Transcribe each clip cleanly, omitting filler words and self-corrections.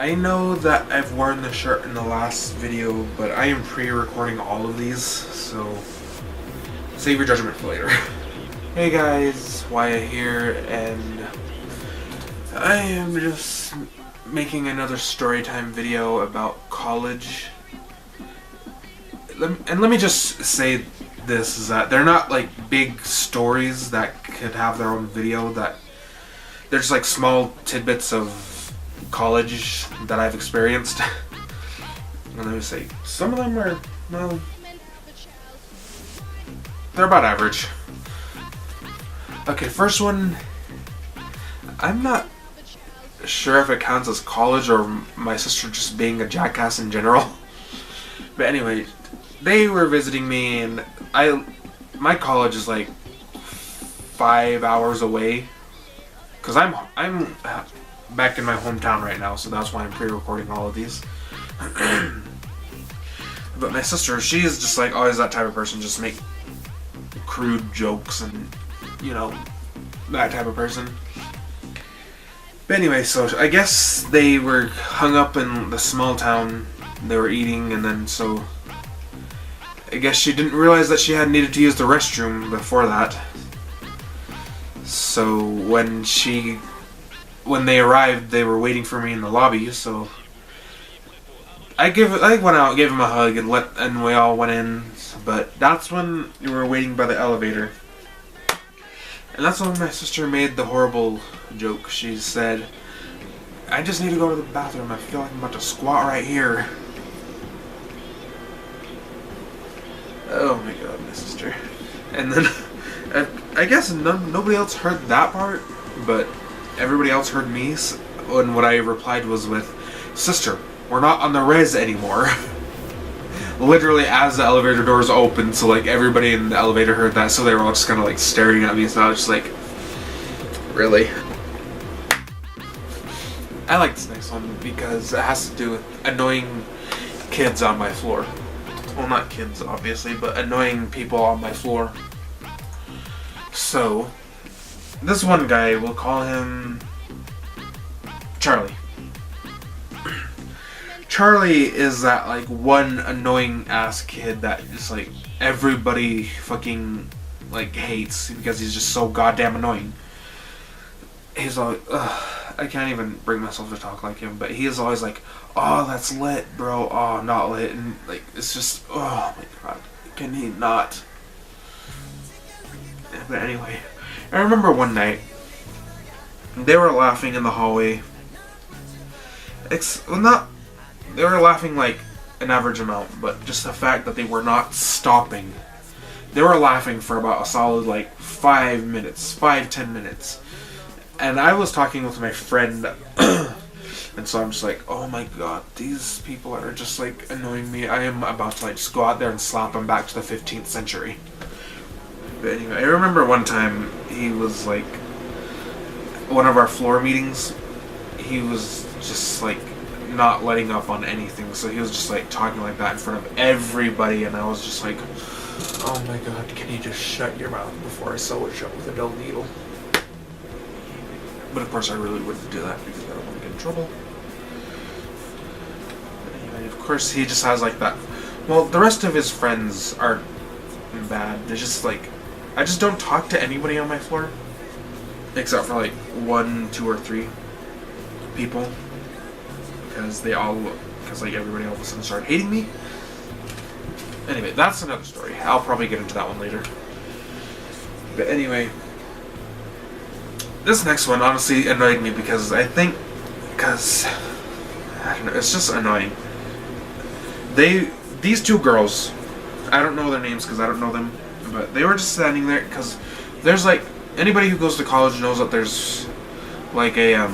I know that I've worn the shirt in the last video, but I am pre-recording all of these, so save your judgment for later. Hey guys, Wyatt here, and I am just making another Storytime video about college. And let me just say this, is that they're not like big stories that could have their own video, that they're just like small tidbits of college that I've experienced. And let me say, some of them are, well, they're about average. Okay, first one, I'm not sure if it counts as college or my sister just being a jackass in general. But anyway, they were visiting me, and my college is like 5 hours away, because I'm back in my hometown right now, so that's why I'm pre-recording all of these. But my sister, she is just like always that type of person, just make crude jokes and, you know, that type of person. But anyway, so I guess they were hung up in the small town, they were eating, and then so I guess she didn't realize that she had needed to use the restroom before that. So when they arrived, they were waiting for me in the lobby, so I went out, gave him a hug, and we all went in. But that's when we were waiting by the elevator, and that's when my sister made the horrible joke. She said, "I just need to go to the bathroom. I feel like I'm about to squat right here." Oh my god, my sister. And then I guess nobody else heard that part, but everybody else heard me, and what I replied was with, "Sister, we're not on the res anymore." Literally as the elevator doors opened, so like everybody in the elevator heard that, so they were all just kind of like staring at me, so I was just like, really? I like this next one because it has to do with annoying kids on my floor. Well, not kids obviously, but annoying people on my floor. So this one guy, we'll call him Charlie. Charlie is that like one annoying ass kid that just like everybody fucking like hates because he's just so goddamn annoying. He's like, I can't even bring myself to talk like him, but he is always like, "Oh, that's lit, bro. Oh, not lit," and like it's just, oh my god, can he not? But anyway, I remember one night they were laughing in the hallway. They were laughing like an average amount, but just the fact that they were not stopping. They were laughing for about a solid like 5 minutes, 5-10 minutes. And I was talking with my friend, and so I'm just like, oh my god, these people are just like annoying me. I am about to like just go out there and slap them back to the 15th century. But anyway, I remember one time he was like, one of our floor meetings, he was just like not letting up on anything, so he was just like talking like that in front of everybody, and I was just like, oh my god, can you just shut your mouth before I sew it shut with a dull needle? But of course I really wouldn't do that because I don't want to get in trouble. But anyway, of course he just has like that. Well, the rest of his friends aren't bad. They're just like, I just don't talk to anybody on my floor except for like 1, 2, or 3 people. Because like everybody all of a sudden started hating me. Anyway, that's another story. I'll probably get into that one later. But anyway, this next one honestly annoyed me because I don't know, it's just annoying. These two girls, I don't know their names because I don't know them, but they were just standing there because there's like, anybody who goes to college knows that there's like a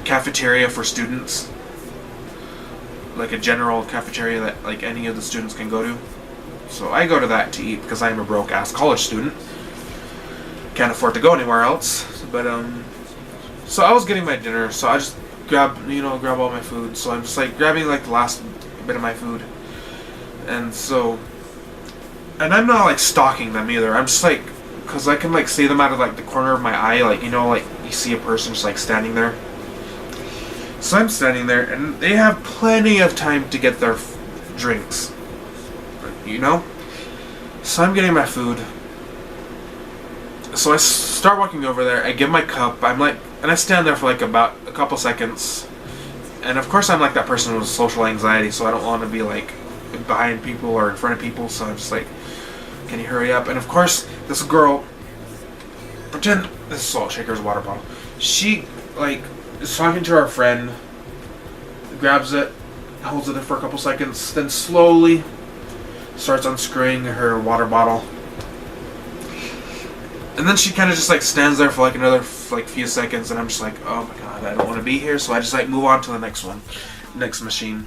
cafeteria for students, like a general cafeteria that like any of the students can go to. So I go to that to eat because I'm a broke ass college student, can't afford to go anywhere else. But so I was getting my dinner, so I just grab all my food. So I'm just like grabbing like the last bit of my food, and I'm not like stalking them either. I'm just like, because I can like see them out of like the corner of my eye, like, you know, like you see a person just like standing there. So I'm standing there, and they have plenty of time to get their drinks. You know? So I'm getting my food. So I start walking over there, I give my cup, and I stand there for like about a couple seconds. And of course I'm like that person with social anxiety, so I don't want to be like behind people or in front of people, so I'm just like, can you hurry up? And of course, this girl, pretend this is Salt Shaker's water bottle. She like is talking to her friend, grabs it, holds it for a couple seconds, then slowly starts unscrewing her water bottle. And then she kind of just like stands there for like another like few seconds, and I'm just like, oh my god, I don't want to be here. So I just like move on to the next one, next machine.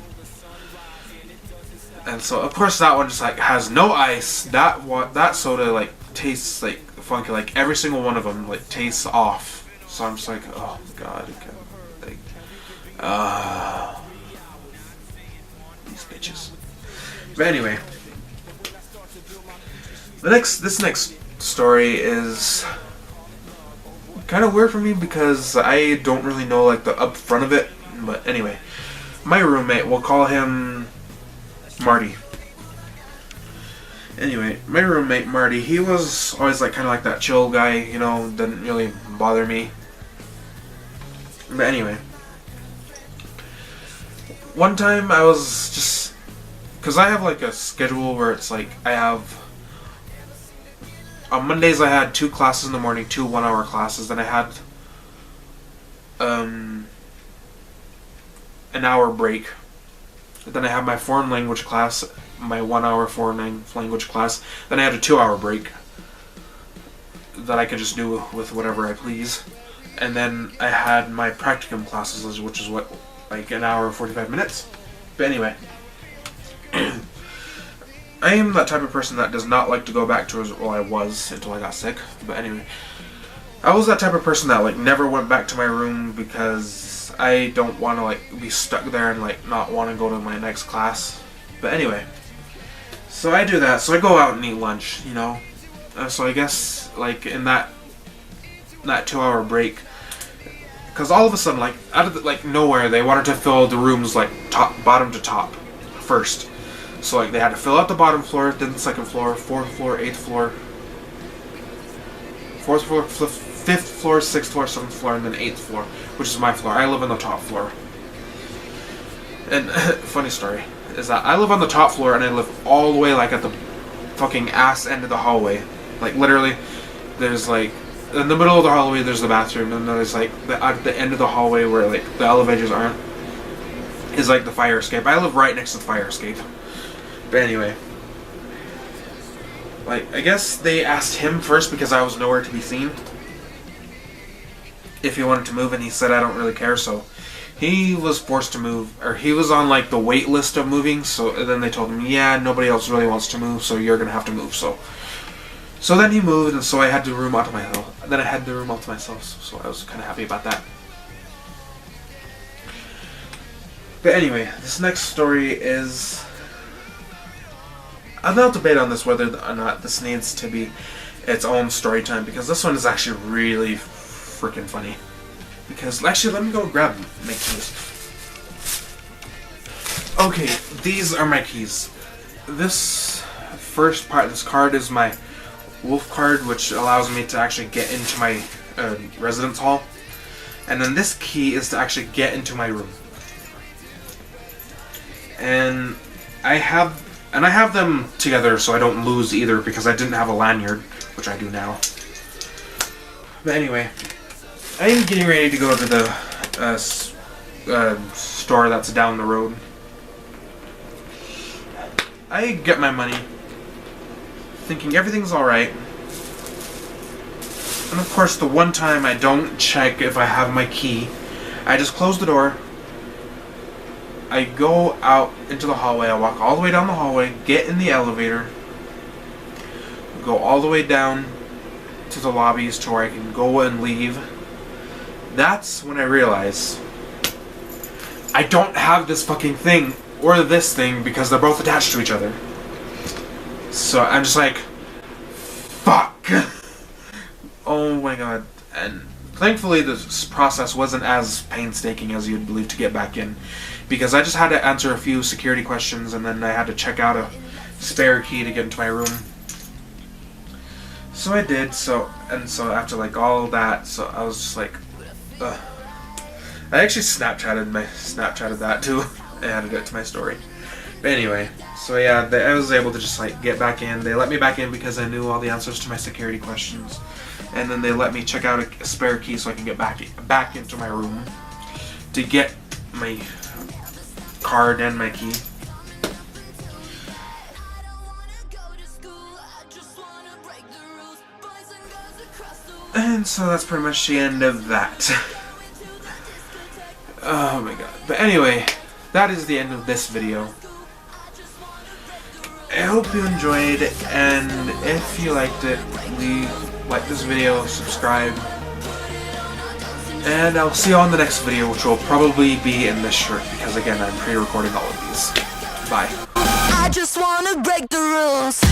And so of course that one just like has no ice. That soda like tastes like funky. Like every single one of them like tastes off. So I'm just like, oh god, like, these bitches. But anyway, this next story is kind of weird for me because I don't really know like the up front of it. But anyway, my roommate, we'll call him Marty. Anyway, my roommate Marty, he was always like kind of like that chill guy, you know, didn't really bother me. But anyway, one time I was just, because I have like a schedule where it's like I have, on Mondays I had 2 classes in the morning, 2 1-hour classes. Then I had an hour break. Then I had my foreign language class, my 1-hour foreign language class. Then I had a 2-hour break that I could just do with whatever I please. And then I had my practicum classes, which is what, like an hour and 45 minutes. But anyway, I am that type of person that does not like to go back to as well I was until I got sick. But anyway, I was that type of person that like never went back to my room because I don't want to like be stuck there and like not want to go to my next class. But anyway, so I do that. So I go out and eat lunch, you know. So I guess like in that 2-hour break, because all of a sudden, like out of like nowhere, they wanted to fill the rooms like bottom to top first. So like they had to fill out the bottom floor, then the second floor, 4th floor, 8th floor, 4th floor, 5th floor, 6th floor, 7th floor, and then 8th floor, which is my floor. I live on the top floor. And funny story is that I live on the top floor, and I live all the way like at the fucking ass end of the hallway. Like literally, there's like in the middle of the hallway there's the bathroom, and then there's like at the end of the hallway where like the elevators aren't is like the fire escape. I live right next to the fire escape. But anyway, like I guess they asked him first because I was nowhere to be seen if he wanted to move, and he said I don't really care, so he was forced to move, or he was on like the wait list of moving. So then they told him, yeah, nobody else really wants to move, so you're gonna have to move. So then he moved, and so I had the room all to myself. Then I had the room all to myself, so I was kind of happy about that. But anyway, this next story is, I'll not debate on this whether or not this needs to be its own story time, because this one is actually really freaking funny. Because actually, let me go grab my keys. Okay, these are my keys. This first part of this card is my wolf card, which allows me to actually get into my residence hall. And then this key is to actually get into my room. And I have them together so I don't lose either, because I didn't have a lanyard, which I do now. But anyway, I am getting ready to go to the store that's down the road. I get my money, thinking everything's alright. And of course, the one time I don't check if I have my key, I just close the door. I go out into the hallway, I walk all the way down the hallway, get in the elevator, go all the way down to the lobbies to where I can go and leave. That's when I realize I don't have this fucking thing or this thing because they're both attached to each other. So I'm just like, fuck. Oh my god. And Thankfully, this process wasn't as painstaking as you'd believe to get back in, because I just had to answer a few security questions, and then I had to check out a spare key to get into my room. So I did. So after like all that, so I was just like, ugh. I actually Snapchatted that too. I added it to my story. But anyway, so yeah, I was able to just like get back in. They let me back in because I knew all the answers to my security questions, and then they let me check out a spare key so I can get back into my room to get my card and my key. And so that's pretty much the end of that. Oh my god. But anyway, that is the end of this video. I hope you enjoyed, and if you liked it, like this video, subscribe, and I'll see you on the next video, which will probably be in this shirt, because again, I'm pre-recording all of these. Bye. I just wanna break the rules.